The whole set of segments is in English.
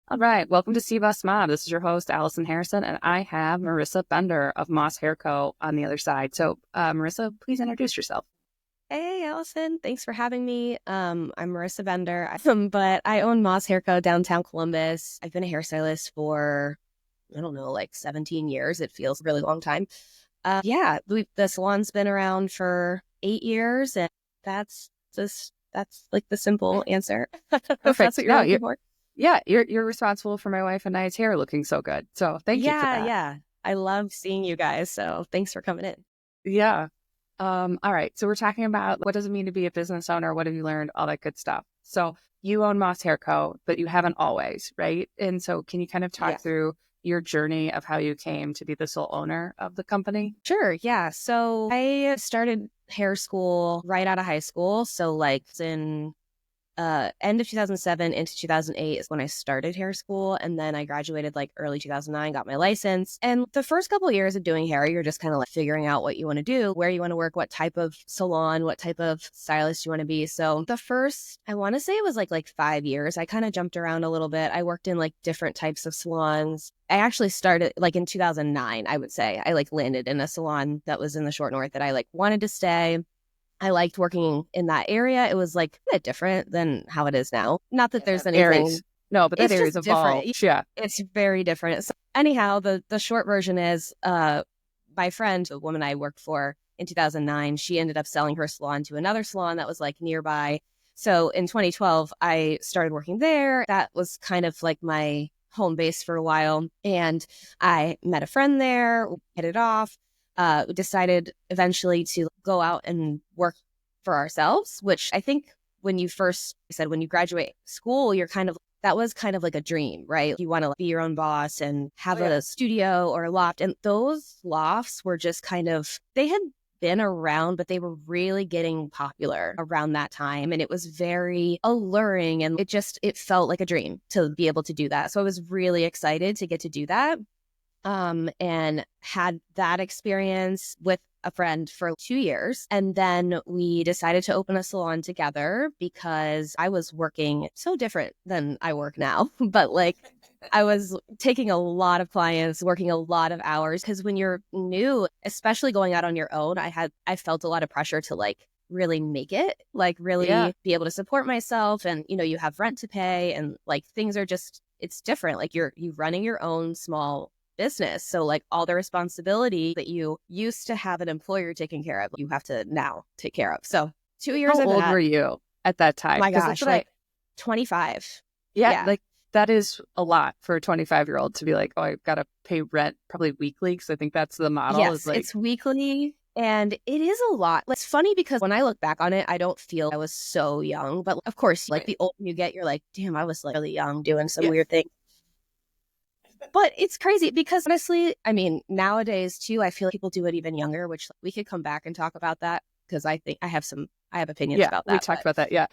All right, welcome to Cbus Mob. This is your host, Allison Harrison, and I have Marissa Bender of Moss Hair Co. on the other side. So, Marissa, please introduce yourself. Hey, Allison. Thanks for having me. I'm Marissa Bender, but I own Moss Hair Co. downtown Columbus. I've been a hairstylist for, I don't know, like 17 years. It feels a really long time. The salon's been around for 8 years, and that's like the simple answer. If that's Perfect. what you're No, looking for. you're responsible for my wife and I's hair looking so good. So thank you for Yeah, that. yeah. I love seeing you guys, so thanks for coming in. Yeah. All right. So we're talking about what does it mean to be a business owner? What have you learned? All that good stuff. So you own Moss Hair Co., but you haven't always, right? And so can you kind of talk Yeah. through your journey of how you came to be the sole owner of the company? Sure, yeah. So I started hair school right out of high school. So like in end of 2007 into 2008 is when I started hair school. And then I graduated like early 2009, got my license. And the first couple of years of doing hair, you're just kind of like figuring out what you want to do, where you want to work, what type of salon, what type of stylist you want to be. So the first, I want to say it was like 5 years. I kind of jumped around a little bit. I worked in like different types of salons. I actually started like in 2009, I would say. I like landed in a salon that was in the short north that I like wanted to stay. I liked working in that area. It was like a bit different than how it is now. Not that there's anything, Aries. No, but that it's area's just different. evolved. Yeah. It's very different. So anyhow, the short version is my friend, the woman I worked for in 2009, she ended up selling her salon to another salon that was like nearby. So in 2012, I started working there. That was kind of like my home base for a while. And I met a friend there, hit it off, decided eventually to go out and work for ourselves, which I think when you first said when you graduate school, you're kind of that was kind of like a dream, right? You want to be your own boss and have a studio or a loft. And those lofts were just kind of, they had been around, but they were really getting popular around that time. And it was very alluring and it felt like a dream to be able to do that. So I was really excited to get to do that. And had that experience with a friend for 2 years. And then we decided to open a salon together because I was working so different than I work now. But like I was taking a lot of clients, working a lot of hours. Because when you're new, especially going out on your own, I felt a lot of pressure to like really make it, like Yeah. really be able to support myself. And, you have rent to pay and like things are just, it's different. Like you running your own small business. So like all the responsibility that you used to have an employer taking care of, you have to now take care of. So 2 years How of old that, were you at that oh time? my Because that's gosh, what like 25. yeah, Yeah. like that is a lot for a 25-year-old to be like, oh, I've got to pay rent probably weekly. Because I think that's the model is Yes, like, it's weekly and it is a lot. It's funny because when I look back on it, I don't feel I was so young. But of course, like right. the older you get, you're like, damn, I was like really young doing some Yeah. weird thing. But it's crazy because honestly, I mean, nowadays too, I feel like people do it even younger, which we could come back and talk about that because I think I have opinions Yeah. about We that. talked But about that. Yeah.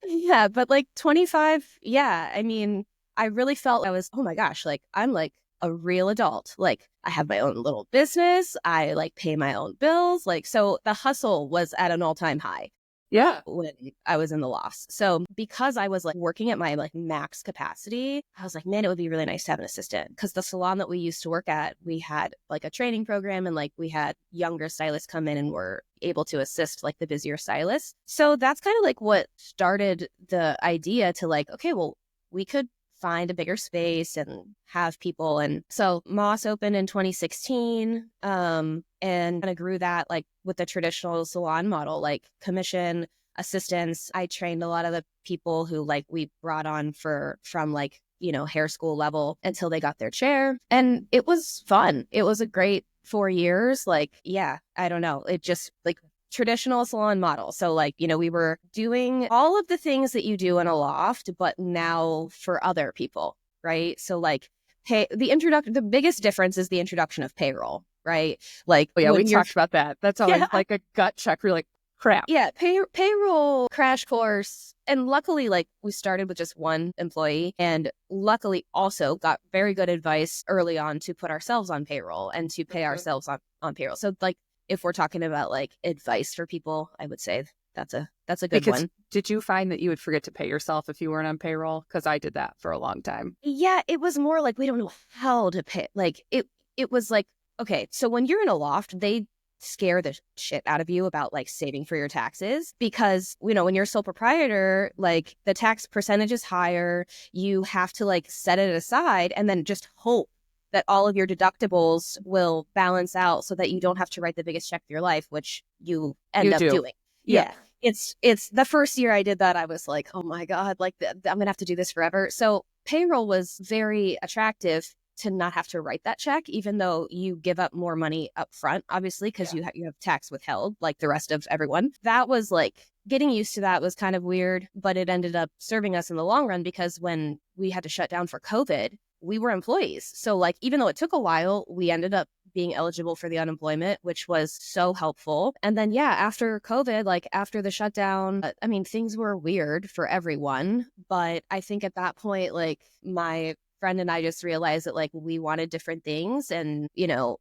yeah, but like 25, yeah, I mean, I really felt I was, oh my gosh, like I'm like a real adult. Like I have my own little business. I like pay my own bills. Like, so the hustle was at an all-time high Yeah. when I was in the loss. So because I was like working at my like max capacity, I was like, man, it would be really nice to have an assistant. Because the salon that we used to work at, we had like a training program and like we had younger stylists come in and were able to assist like the busier stylists. So that's kind of like what started the idea to like, okay, well, we could find a bigger space and have people. And so Moss opened in 2016 and kind of grew that like with the traditional salon model, like commission assistants. I trained a lot of the people who like we brought on from like, hair school level until they got their chair. And it was fun. It was a great 4 years. Like, yeah, I don't know. It just like traditional salon model. So like, we were doing all of the things that you do in a loft, but now for other people, right? So like the biggest difference is the introduction of payroll, right? Like Oh, yeah. We when you're, talked about that. That's yeah, always like a gut check. We're like, crap. yeah, payroll crash course. And luckily, like we started with just one employee and luckily also got very good advice early on to put ourselves on payroll and to pay ourselves on payroll. So like, if we're talking about like advice for people, I would say That's a good Because one. did you find that you would forget to pay yourself if you weren't on payroll? Because I did that for a long time. Yeah, it was more like we don't know how to pay. Like it was like, okay, so when you're in a loft, they scare the shit out of you about like saving for your taxes because, when you're a sole proprietor, like the tax percentage is higher. You have to like set it aside and then just hope that all of your deductibles will balance out so that you don't have to write the biggest check of your life, which you end You up do. doing. Yeah. Yeah. It's the first year I did that, I was like, oh my God, like I'm gonna have to do this forever. So payroll was very attractive to not have to write that check, even though you give up more money up front, obviously, because you have tax withheld like the rest of everyone. That was like getting used to that was kind of weird, but it ended up serving us in the long run because when we had to shut down for COVID, we were employees. So like, even though it took a while, we ended up being eligible for the unemployment, which was so helpful. And then, yeah, after COVID, like after the shutdown, I mean, things were weird for everyone. But I think at that point, like my friend and I just realized that like we wanted different things. And,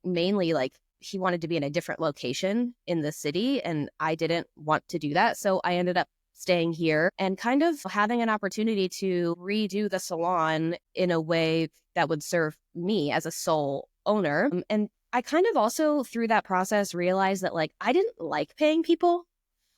mainly like he wanted to be in a different location in the city. And I didn't want to do that. So I ended up staying here and kind of having an opportunity to redo the salon in a way that would serve me as a sole owner. And I kind of also through that process realized that like I didn't like paying people.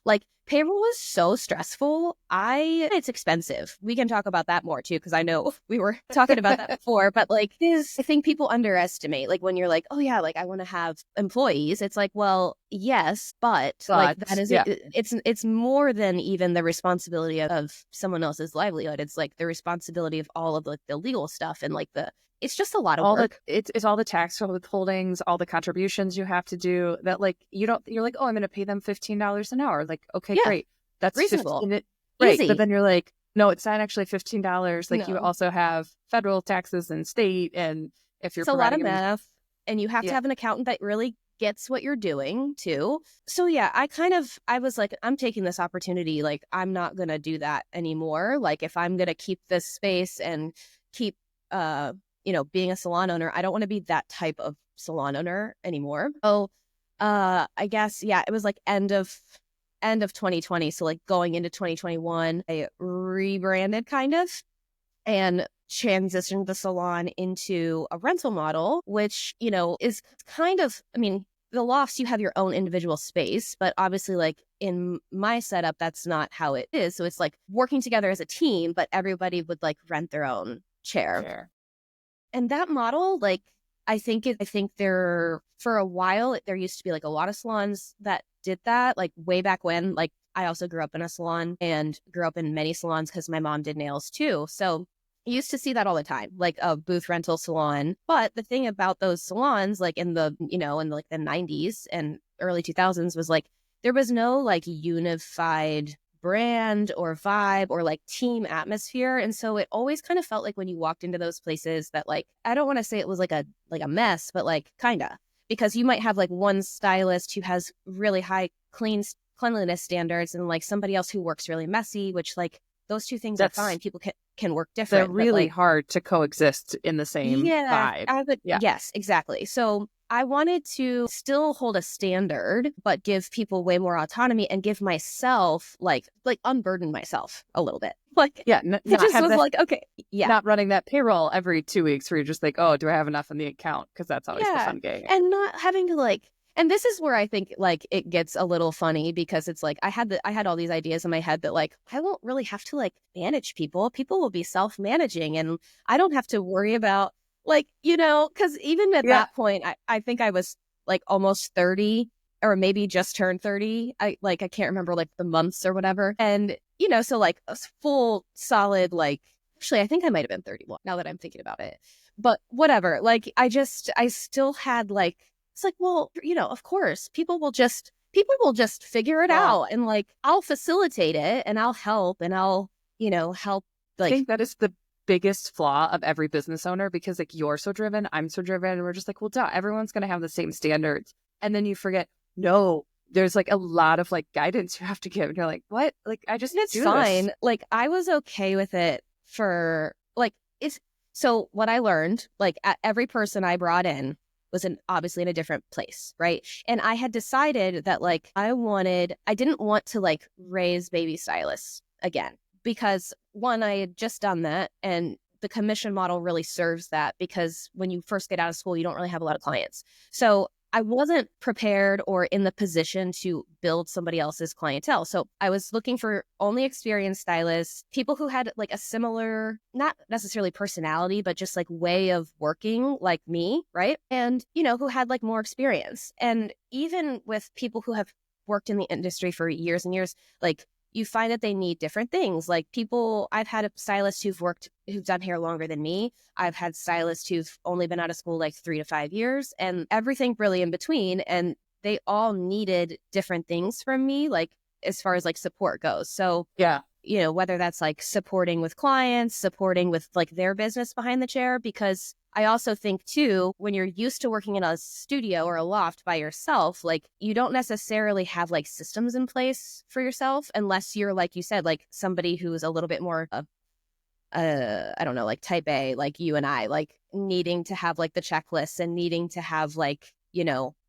Like payroll was so stressful. It's expensive. We can talk about that more too, because I know we were talking about that before, but like I think people underestimate like when you're like, oh yeah, like I want to have employees. It's like, well, yes, but like that is, yeah. it's more than even the responsibility of someone else's livelihood. It's like the responsibility of all of like the legal stuff and like it's just a lot of work. It's all the tax withholdings, all the contributions you have to do that like you're like, oh, I'm gonna pay them $15 an hour. Like, okay, Yeah, great. That's reasonable. 15 right. Easy. But then you're like, no, it's not actually $15. Like you No. also have federal taxes and state, and if you're It's a lot of providing math, and you have to yeah. have an accountant that really gets what you're doing too. So yeah, I was like, I'm taking this opportunity. Like, I'm not going to do that anymore. Like, if I'm going to keep this space and keep, being a salon owner, I don't want to be that type of salon owner anymore. So, I guess, yeah, it was like end of 2020. So like going into 2021, I rebranded kind of and transitioned the salon into a rental model, which, is kind of, I mean, the lofts, you have your own individual space, but obviously like in my setup, that's not how it is. So it's like working together as a team, but everybody would like rent their own chair. Fair. And that model, like, I think there, for a while, there used to be like a lot of salons that did that, like way back when. Like, I also grew up in a salon and grew up in many salons because my mom did nails too. So I used to see that all the time, like a booth rental salon. But the thing about those salons, like in like the 90s and early 2000s, was like there was no like unified brand or vibe or like team atmosphere. And so it always kind of felt like when you walked into those places that like, I don't want to say it was like a mess, but like kinda, because you might have like one stylist who has really high cleanliness standards and like somebody else who works really messy, which like those two things are fine. People can work different. They're really like, hard to coexist in the same vibe. Yeah. Yes, exactly. So I wanted to still hold a standard, but give people way more autonomy and give myself like unburden myself a little bit. Like, yeah, it just was like, okay, yeah, not running that payroll every 2 weeks where you're just like, oh, do I have enough in the account? Because that's always the fun game. and not having to like. And this is where I think like it gets a little funny because it's like I had all these ideas in my head that like I won't really have to like manage people. People will be self-managing and I don't have to worry about like, because even at that point, I think I was like almost 30 or maybe just turned 30. I can't remember like the months or whatever. And, so like a full solid, like, actually, I think I might've been 31 now that I'm thinking about it, but whatever. Like, I still had like, it's like, well, of course people will just figure it out and like, I'll facilitate it and I'll help and I'll, help. Like, I think that is the biggest flaw of every business owner because like you're so driven, I'm so driven, and we're just like, well, duh, everyone's going to have the same standards. And then you forget, no, there's like a lot of like guidance you have to give. And you're like, what? Like, I just, it's fine. Like, I was okay with it for like, so what I learned, like every person I brought in was obviously in a different place, right? And I had decided that like I didn't want to like raise baby stylists again, because one, I had just done that, and the commission model really serves that, because when you first get out of school, you don't really have a lot of clients. So I wasn't prepared or in the position to build somebody else's clientele. So I was looking for only experienced stylists, people who had like a similar, not necessarily personality, but just like way of working like me, right? And, who had like more experience. And even with people who have worked in the industry for years and years, like you find that they need different things. Like I've had stylists who've done hair longer than me. I've had stylists who've only been out of school like 3 to 5 years, and everything really in between. And they all needed different things from me, like as far as like support goes. So Yeah. Whether that's like supporting with clients, supporting with like their business behind the chair, because I also think too, when you're used to working in a studio or a loft by yourself, like you don't necessarily have like systems in place for yourself unless you're, like you said, like somebody who's a little bit more I don't know, like type A, like you and I, like needing to have like the checklists and needing to have like,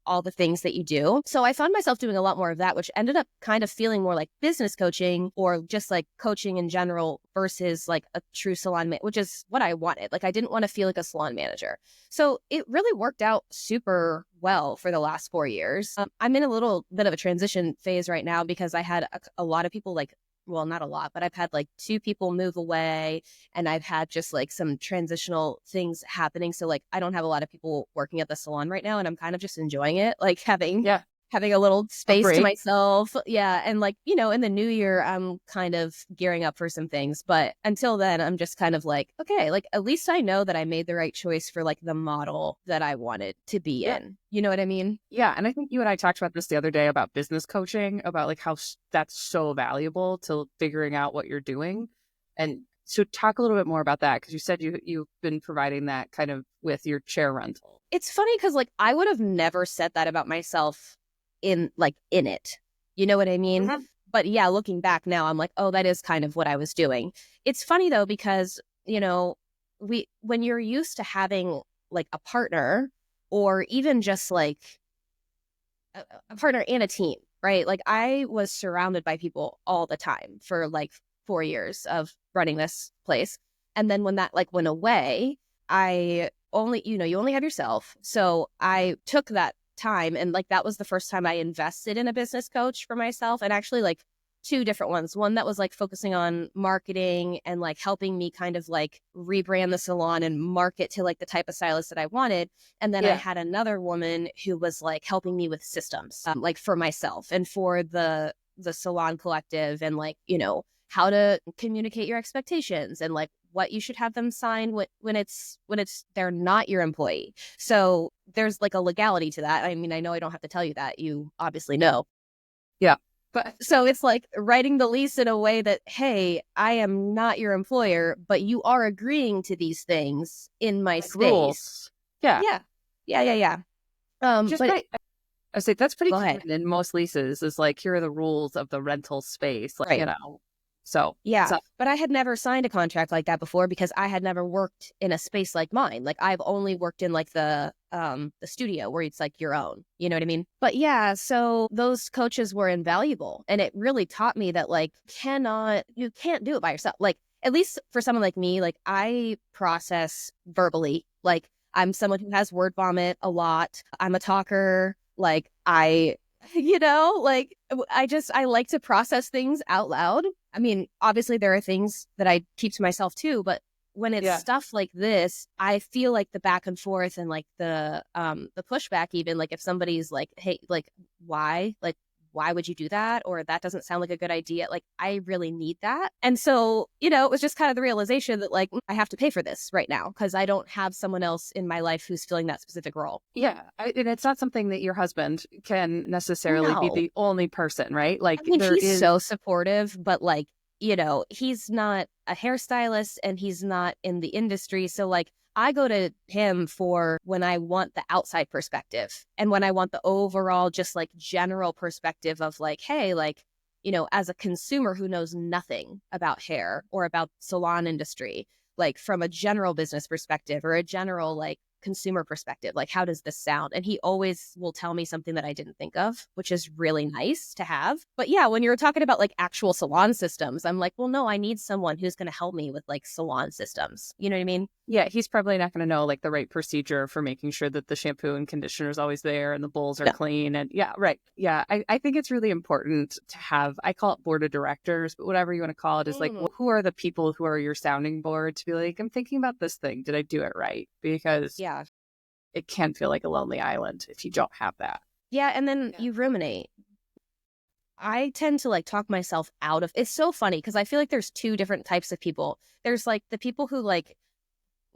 all the things that you do. So I found myself doing a lot more of that, which ended up kind of feeling more like business coaching or just like coaching in general versus like a true salon, which is what I wanted. Like I didn't want to feel like a salon manager. So it really worked out super well for the last 4 years. I'm in a little bit of a transition phase right now because I had a lot of people like, well, not a lot, but I've had like 2 people move away, and I've had just like some transitional things happening. So like I don't have a lot of people working at the salon right now, and I'm kind of just enjoying it, like having Yeah. a little A space to break. myself. Yeah. And like, in the new year, I'm kind of gearing up for some things. But until then, I'm just kind of like, okay, like at least I know that I made the right choice for like the model that I wanted to be Yeah. in. You know what I mean? Yeah. And I think you and I talked about this the other day about business coaching, about like how that's so valuable to figuring out what you're doing. And so talk a little bit more about that, because you said you've been providing that kind of with your chair rental. It's funny because like I would have never said that about myself in it. You know what I mean? Mhm. But yeah, looking back now, I'm like, oh, that is kind of what I was doing. It's funny though, because, when you're used to having like a partner or even just like a partner and a team, right? Like I was surrounded by people all the time for like 4 years of running this place. And then when that like went away, I only, you only have yourself. So I took that time, and like that was the first time I invested in a business coach for myself, and actually like 2 different ones. One that was like focusing on marketing and like helping me kind of like rebrand the salon and market to like the type of stylist that I wanted. And then I Yeah. had another woman who was like helping me with systems, like for myself and for the salon collective, and like, how to communicate your expectations and like what you should have them sign when it's they're not your employee. So there's like a legality to that. I mean, I know I don't have to tell you that. You obviously know. Yeah. But so it's like writing the lease in a way that, hey, I am not your employer, but you are agreeing to these things in my Like space. rules. Yeah. Yeah. Yeah. Just But right. I say that's pretty go ahead. common in most leases, is like, here are the rules of the rental space, like, Right. So, Yeah. so But I had never signed a contract like that before because I had never worked in a space like mine. Like I've only worked in like the studio where it's like your own. You know what I mean? But yeah, so those coaches were invaluable, and it really taught me that like you can't do it by yourself. Like at least for someone like me, like I process verbally. Like I'm someone who has word vomit a lot. I'm a talker. Like like I like to process things out loud. I mean, obviously there are things that I keep to myself too, but when it's yeah. stuff like this, I feel like the back and forth and like the pushback, even like if somebody's like, hey, like why would you do that? Or that doesn't sound like a good idea. Like I really need that. And so, it was just kind of the realization that like I have to pay for this right now because I don't have someone else in my life who's filling that specific role. Yeah. And it's not something that your husband can necessarily be No. the only person, right? I Like mean, there he's is, so supportive, but like, he's not a hairstylist and he's not in the industry. So like I go to him for when I want the outside perspective and when I want the overall, just like general perspective of like, hey, like, as a consumer who knows nothing about hair or about salon industry, like from a general business perspective or a general like consumer perspective. Like, how does this sound? And he always will tell me something that I didn't think of, which is really nice to have. But yeah, when you're talking about like actual salon systems, I'm like, well, no, I need someone who's going to help me with like salon systems. You know what I mean? Yeah, he's probably not going to know like the right procedure for making sure that the shampoo and conditioner is always there and the bowls are clean. And yeah, right. Yeah, I think it's really important to have, I call it board of directors, but whatever you want to call it is like, well, who are the people who are your sounding board to be like, I'm thinking about this thing. Did I do it right? Because it can feel like a lonely island if you don't have that. Yeah, and then you ruminate. I tend to like talk myself out of, it's so funny because I feel like there's two different types of people. There's like the people who like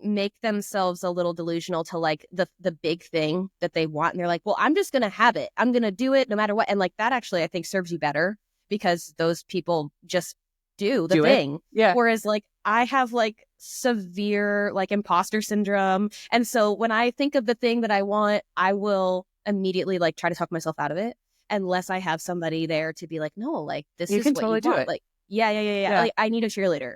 make themselves a little delusional to like the big thing that they want, and they're like, well, I'm just gonna have it, I'm gonna do it no matter what. And like that actually I think serves you better, because those people just do the thing. Yeah. Whereas like I have like severe like imposter syndrome, and so when I think of the thing that I want, I will immediately like try to talk myself out of it, unless I have somebody there to be like, no, like this is what totally you want. Do it. Like yeah. Like I need a cheerleader.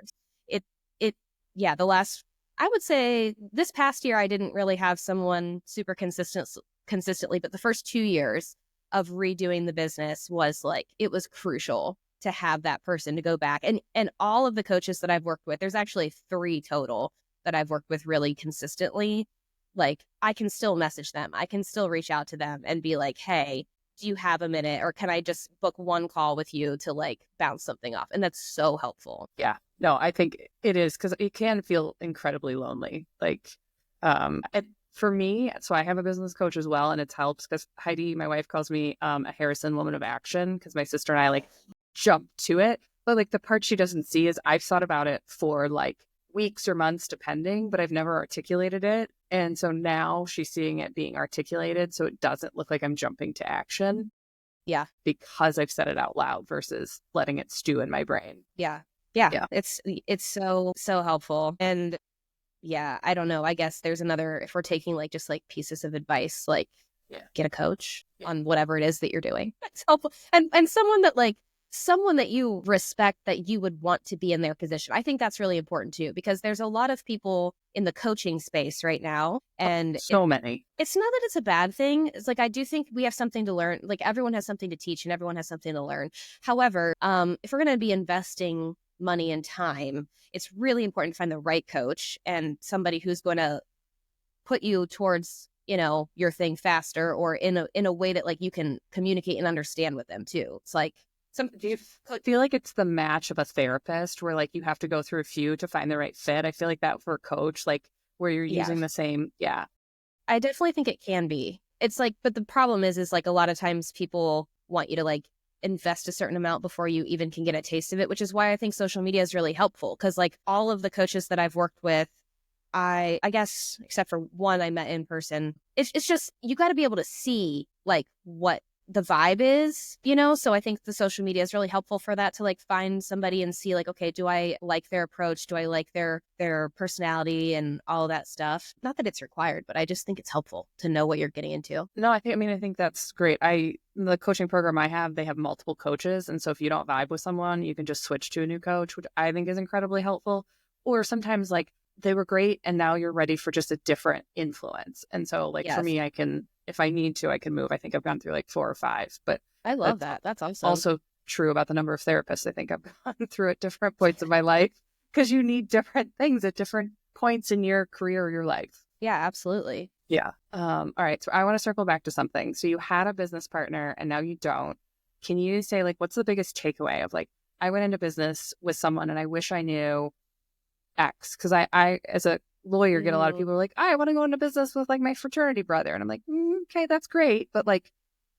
The last, I would say this past year, I didn't really have someone super consistently, but the first 2 years of redoing the business was like, it was crucial to have that person to go back. And all of the coaches that I've worked with, there's actually 3 total that I've worked with really consistently. Like I can still message them. I can still reach out to them and be like, hey, do you have a minute? Or can I just book one call with you to like bounce something off? And that's so helpful. Yeah. No, I think it is, because it can feel incredibly lonely. Like, for me, so I have a business coach as well, and it helps because Heidi, my wife, calls me a Harrison woman of action, because my sister and I like jump to it. But like the part she doesn't see is I've thought about it for like weeks or months, depending, but I've never articulated it. And so now she's seeing it being articulated, so it doesn't look like I'm jumping to action. Yeah. Because I've said it out loud versus letting it stew in my brain. Yeah. It's so helpful. And yeah, I don't know. I guess there's another, if we're taking like just like pieces of advice, like get a coach on whatever it is that you're doing. It's helpful. And someone that you respect, that you would want to be in their position. I think that's really important too, because there's a lot of people in the coaching space right now. And so many. It's not that it's a bad thing. It's like, I do think we have something to learn. Like everyone has something to teach and everyone has something to learn. However, if we're going to be investing money and time, it's really important to find the right coach and somebody who's going to put you towards, you know, your thing faster, or in a way that like you can communicate and understand with them too. It's like, do you feel like it's the match of a therapist where like you have to go through a few to find the right fit? I feel like that for a coach, like where you're using the same. Yeah. I definitely think it can be. It's like, but the problem is like a lot of times people want you to like invest a certain amount before you even can get a taste of it, which is why I think social media is really helpful. Because like all of the coaches that I've worked with, I guess except for one I met in person, it's just, you got to be able to see like what the vibe is, you know? So I think the social media is really helpful for that, to like find somebody and see like, okay, do I like their approach? Do I like their personality and all of that stuff? Not that it's required, but I just think it's helpful to know what you're getting into. No, I think that's great. The coaching program I have, they have multiple coaches. And so if you don't vibe with someone, you can just switch to a new coach, which I think is incredibly helpful. Or sometimes like they were great and now you're ready for just a different influence. And so like for me, I can, if I need to, I can move. I think I've gone through like 4 or 5, but I love that. That's awesome. Also true about the number of therapists I think I've gone through at different points of my life, because you need different things at different points in your career or your life. Yeah, absolutely. Yeah. All right. So I want to circle back to something. So you had a business partner and now you don't. Can you say like, what's the biggest takeaway of like, I went into business with someone and I wish I knew X? Because I as a lawyer get a lot of people who are like, I want to go into business with like my fraternity brother. And I'm like, okay, that's great. But like,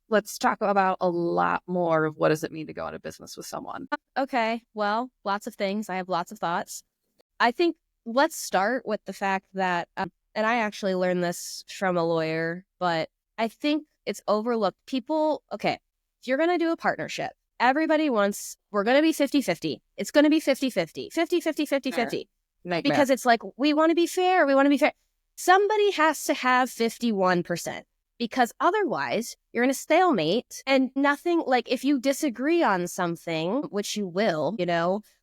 let's talk about a lot more of what does it mean to go into business with someone? Okay. Well, lots of things. I have lots of thoughts. I think let's start with the fact that, and I actually learned this from a lawyer, but I think it's overlooked. People, okay, if you're going to do a partnership, everybody wants, we're going to be 50-50. It's going to be 50-50, 50-50, 50-50. Nightmare. Because it's like, we want to be fair. We want to be fair. Somebody has to have 51%. because otherwise you're in a stalemate and nothing, like if you disagree on something, which you will,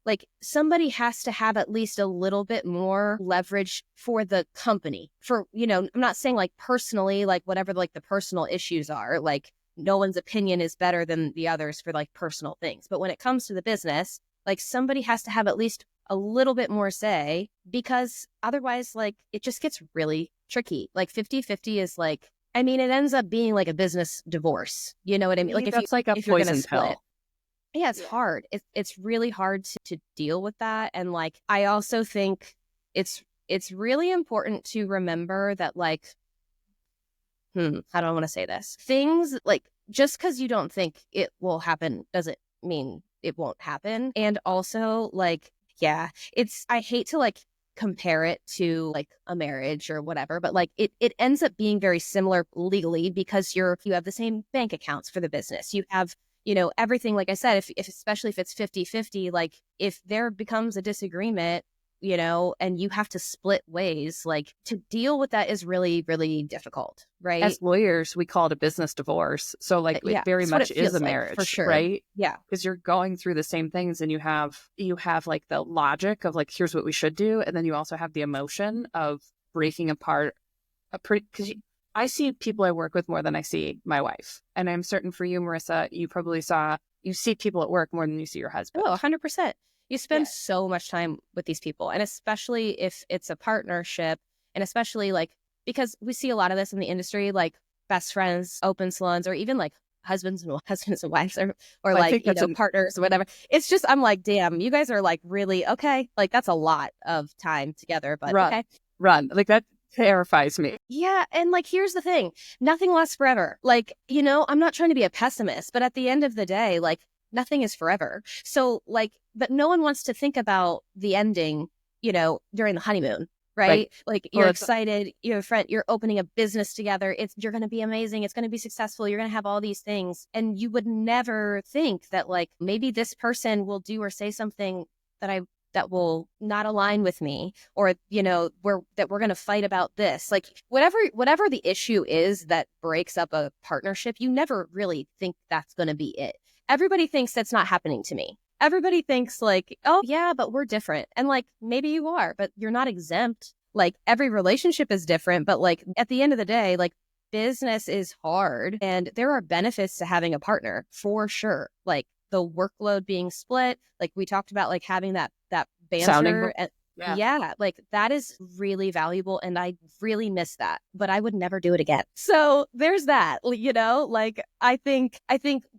like somebody has to have at least a little bit more leverage for the company for, I'm not saying like personally, like whatever like the personal issues are, like no one's opinion is better than the others for like personal things. But when it comes to the business, like somebody has to have at least a little bit more say, because otherwise like it just gets really tricky. Like 50-50 is like, I mean, it ends up being like a business divorce. You know what I mean? Like that's like a if you're gonna poison split. pill. Yeah, it's hard. It's really hard to deal with that. And like, I also think it's really important to remember that like, how do I want to say this? Things like, just because you don't think it will happen doesn't mean it won't happen. And also like, yeah, I hate to like compare it to like a marriage or whatever, but like it ends up being very similar legally because you have the same bank accounts for the business. You have, everything, like I said, if especially if it's 50-50, like if there becomes a disagreement, and you have to split ways, like to deal with that is really, really difficult, right? As lawyers, we call it a business divorce. So like it very much is a marriage, for sure. Right? Yeah. Because you're going through the same things and you have like the logic of like, here's what we should do. And then you also have the emotion of breaking apart because I see people I work with more than I see my wife. And I'm certain for you, Marissa, you see people at work more than you see your husband. Oh, 100%. You spend so much time with these people, and especially if it's a partnership, and especially like, because we see a lot of this in the industry, like best friends, open salons, or even like husbands and wives or like, partners or whatever. It's just, I'm like, damn, you guys are like really, okay. Like that's a lot of time together, but okay. Run. Like that terrifies me. Yeah. And like, here's the thing, nothing lasts forever. Like, I'm not trying to be a pessimist, but at the end of the day, like nothing is forever. So like, but no one wants to think about the ending, during the honeymoon, right? Like you're excited, you're a friend, you're opening a business together. You're going to be amazing. It's going to be successful. You're going to have all these things. And you would never think that like, maybe this person will do or say something that will not align with me, or, we're going to fight about this. Like whatever the issue is that breaks up a partnership, you never really think that's going to be it. Everybody thinks that's not happening to me. Everybody thinks like, oh yeah, but we're different. And like, maybe you are, but you're not exempt. Like every relationship is different, but like at the end of the day, like business is hard and there are benefits to having a partner for sure. Like the workload being split, like we talked about, like having that banter. Yeah, like that is really valuable. And I really miss that, but I would never do it again. So there's that, like I think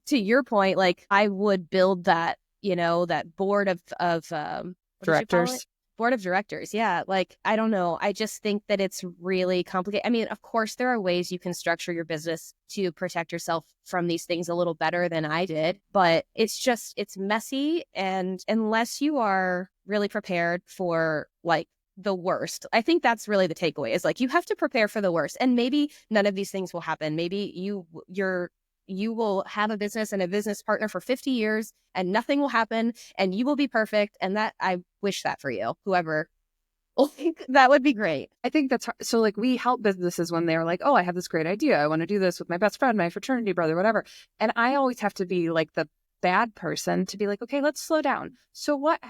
to your point, like I would build that, that board of directors. Board of directors. Yeah. Like, I don't know. I just think that it's really complicated. I mean, of course, there are ways you can structure your business to protect yourself from these things a little better than I did, but it's messy. And unless you are really prepared for like the worst, I think that's really the takeaway, is like, you have to prepare for the worst. And maybe none of these things will happen. Maybe you will have a business and a business partner for 50 years and nothing will happen and you will be perfect. And that, I wish that for you, whoever. That would be great. I think that's hard. So like we help businesses when they're like, oh, I have this great idea. I want to do this with my best friend, my fraternity brother, whatever. And I always have to be like the bad person to be like, okay, let's slow down. So what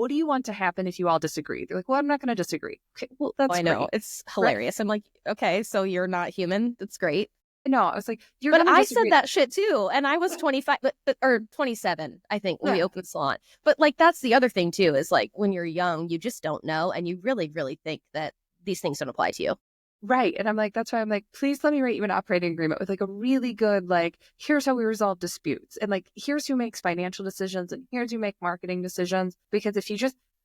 do you want to happen if you all disagree? They're like, well, I'm not going to disagree. Okay, well, that's I know. It's hilarious. Right. I'm like, okay, so you're not human. That's great. No, I was like, but I said that shit too. And I was 25, or 27, I think, when we opened the salon. But like, that's the other thing too, is like, when you're young, you just don't know. And you really, really think that these things don't apply to you. Right. And I'm like, that's why I'm like, please let me write you an operating agreement with like a really good, like, here's how we resolve disputes. And like, here's who makes financial decisions and here's who make marketing decisions. Because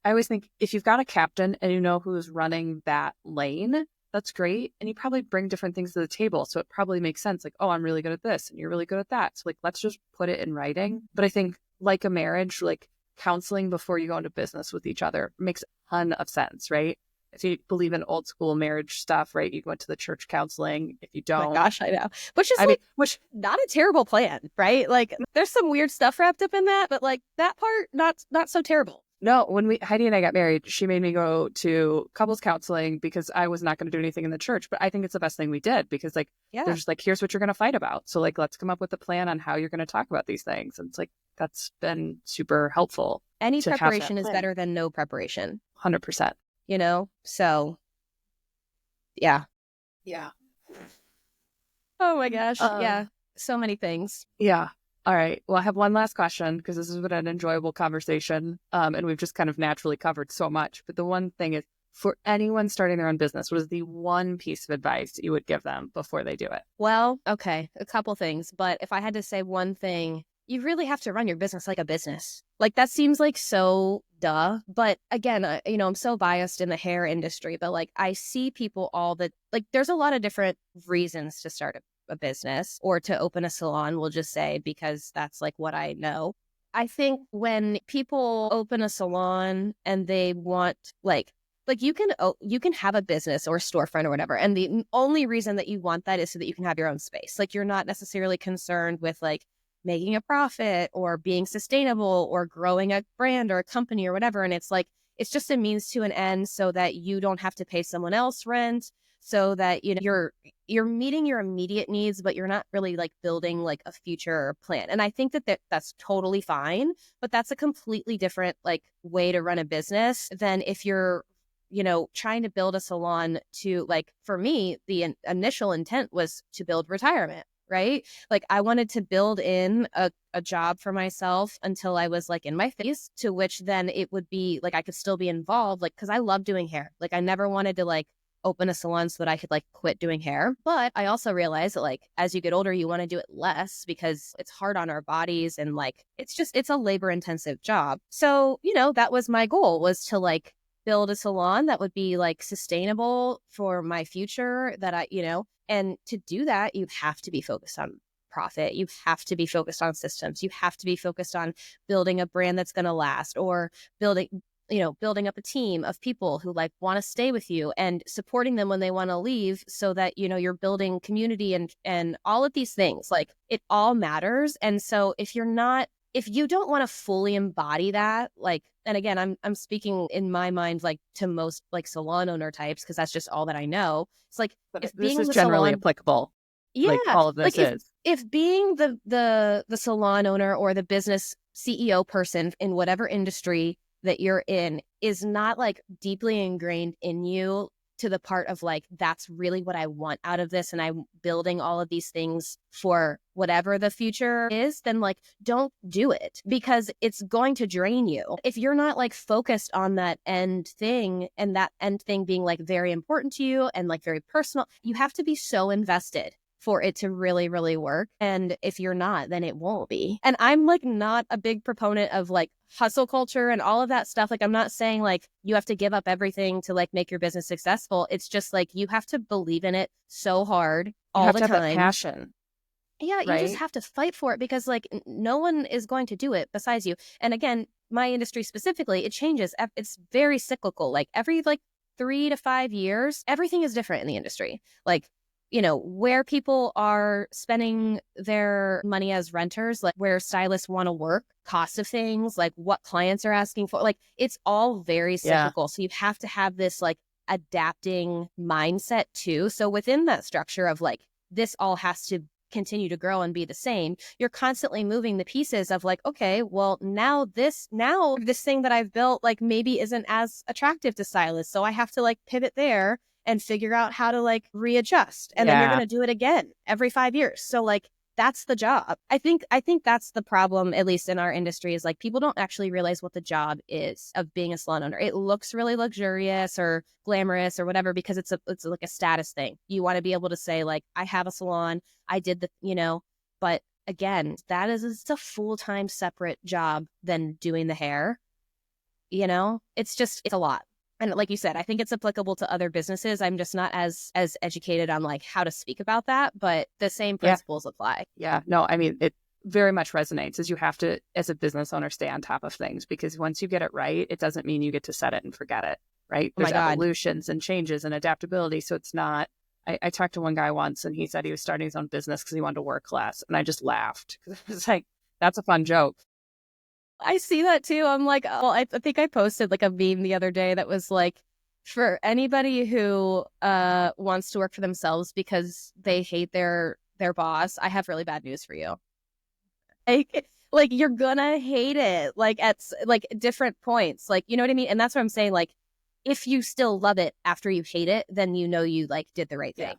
I always think if you've got a captain and you know who's running that lane, that's great. And you probably bring different things to the table. So it probably makes sense. Like, oh, I'm really good at this and you're really good at that. So like, let's just put it in writing. But I think like a marriage, like counseling before you go into business with each other makes a ton of sense, right? If you believe in old school marriage stuff, right? You go into the church counseling. If you don't. Oh my gosh, I know. Which is which not a terrible plan, right? Like there's some weird stuff wrapped up in that, but like that part, not so terrible. No, when Heidi and I got married, she made me go to couples counseling because I was not going to do anything in the church. But I think it's the best thing we did because like they're Yeah. just like, here's what you're going to fight about. So like, let's come up with a plan on how you're going to talk about these things. And it's like, that's been super helpful Any to have that preparation is plan. better than no preparation, 100%. you know? So, yeah. Yeah. Oh my gosh. Yeah. So many things. Yeah. All right. Well, I have one last question because this has been an enjoyable conversation. And we've just kind of naturally covered so much. But the one thing is, for anyone starting their own business, what is the one piece of advice you would give them before they do it? Well, okay, a couple things. But if I had to say one thing, you really have to run your business like a business. Like that seems like so duh. But again, I'm so biased in the hair industry, but like I see people there's a lot of different reasons to start a business or to open a salon, we'll just say, because that's like what I know. I think when people open a salon and they want you can have a business or a storefront or whatever. And the only reason that you want that is so that you can have your own space. Like you're not necessarily concerned with like making a profit or being sustainable or growing a brand or a company or whatever. And it's like, it's just a means to an end so that you don't have to pay someone else rent, so that, you're meeting your immediate needs, but you're not really like building like a future plan. And I think that's totally fine, but that's a completely different like way to run a business than if you're trying to build a salon to, like, for me, the initial intent was to build retirement, right? Like I wanted to build in a job for myself until I was like in my 50s, to which then it would be like I could still be involved, like, because I love doing hair. Like I never wanted to like open a salon so that I could like quit doing hair. But I also realized that like as you get older, you want to do it less because it's hard on our bodies and like it's a labor intensive job. So, that was my goal, was to like build a salon that would be like sustainable for my future, and to do that, you have to be focused on profit. You have to be focused on systems. You have to be focused on building a brand that's going to last, or building up a team of people who like want to stay with you and supporting them when they want to leave, so that, you're building community and all of these things. Like it all matters. And so if you don't want to fully embody that, like, and again, I'm speaking in my mind, like to most like salon owner types, because that's just all that I know. It's like, But if this being is the generally salon, applicable. yeah, Like all of this like is. if being the salon owner or the business CEO person in whatever industry that you're in is not like deeply ingrained in you, to the part of like, that's really what I want out of this, and I'm building all of these things for whatever the future is, then like don't do it, because it's going to drain you. If you're not like focused on that end thing, and that end thing being like very important to you and like very personal, you have to be so invested for it to really, really work. And if you're not, then it won't be. And I'm like not a big proponent of like hustle culture and all of that stuff. Like I'm not saying like you have to give up everything to like make your business successful. It's just like you have to believe in it so hard all the You have to have that time. passion. Yeah, you just Right? have to fight for it, because like no one is going to do it besides you. And again, my industry specifically, it changes. It's very cyclical. Like every like 3 to 5 years, everything is different in the industry. Like, where people are spending their money as renters, like where stylists want to work, cost of things, like what clients are asking for, like it's all very Yeah. cyclical. So you have to have this like adapting mindset too. So within that structure of like, this all has to continue to grow and be the same, you're constantly moving the pieces of like, okay, well now this thing that I've built like maybe isn't as attractive to stylists, so I have to like pivot there and figure out how to like readjust. And then you're Yeah. going to do it again every 5 years. So like that's the job. I think that's the problem, at least in our industry, is like people don't actually realize what the job is of being a salon owner. It looks really luxurious or glamorous or whatever because it's like a status thing. You want to be able to say like, I have a salon, I did but again, it's a full-time separate job than doing the hair. It's a lot. And like you said, I think it's applicable to other businesses. I'm just not as educated on like how to speak about that, but the same principles apply. Yeah. No, I mean, it very much resonates, as you have to, as a business owner, stay on top of things, because once you get it right, it doesn't mean you get to set it and forget it. Right. Oh my There's God. evolutions and changes and adaptability. So it's not, I talked to one guy once and he said he was starting his own business because he wanted to work less. And I just laughed because it was like, that's a fun joke. I see that too. I'm like, oh, I think I posted like a meme the other day that was like, for anybody who wants to work for themselves because they hate their boss, I have really bad news for you. Like you're gonna hate it, like at like different points, like you know what I mean. And that's what I'm saying. Like, if you still love it after you hate it, then you know you like did the right thing.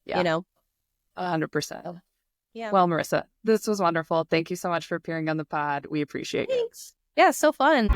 Yeah. You know, 100%. yeah. Well, Marissa, this was wonderful. Thank you so much for appearing on the pod. We appreciate you. Thanks. Yeah, so fun.